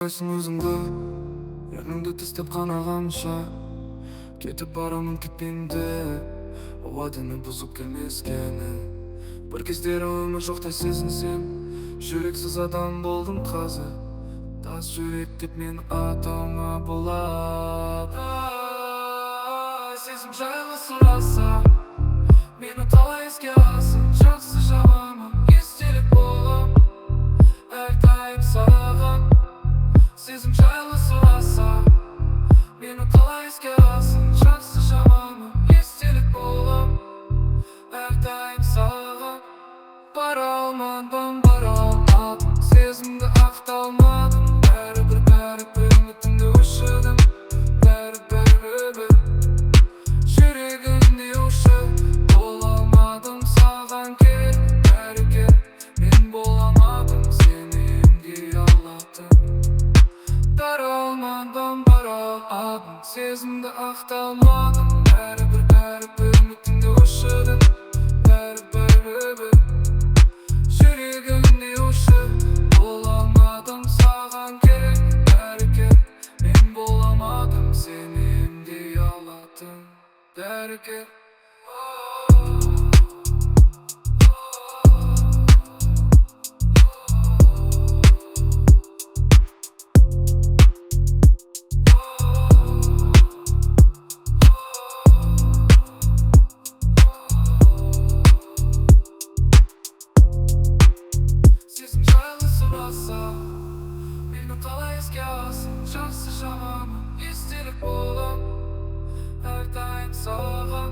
өзіңді ерніңді тістеп қанағанша кетіп барамын кетпеймде уәдені бұзып келмескені. Бір кездері өмір жоқтай сезінсем, жүрексіз адам болдым қазір. Тас жүрек деп мен атауыңа болады. Сезім жайлы сұраса, мені талай еске аласың. Жақсы жаман естелік болам әрдайым саған. Сезім жайлы сұраса, мені талай еске аласың. Жақсы жаман естелік болам әрдайым саған. Бара алмадым, сезімді ақта алмадым. Бәрібір үмітімді өшірдім. Бәрібір жүрегімде ұшып бола алмадым саған керек. Бәрекер, мен бола алмадым, сені емдей алатын. Бара алмадым, сезімді ақта алмадым. Бәрібір үмітімді өшірдім. Жүрегімде ұшып бола алмадым саған керек. Бәрекер, мен бола алмадым, сені емдей алатын. Бәрекер. Сезім жайлы сұраса, мені қалай еске аласың. Жақсы жаман естелік болам әрдайым саған.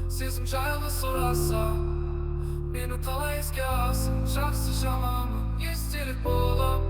Сезім жайлы сұраса, мені қалай еске аласың. Жақсы жаман естелік болам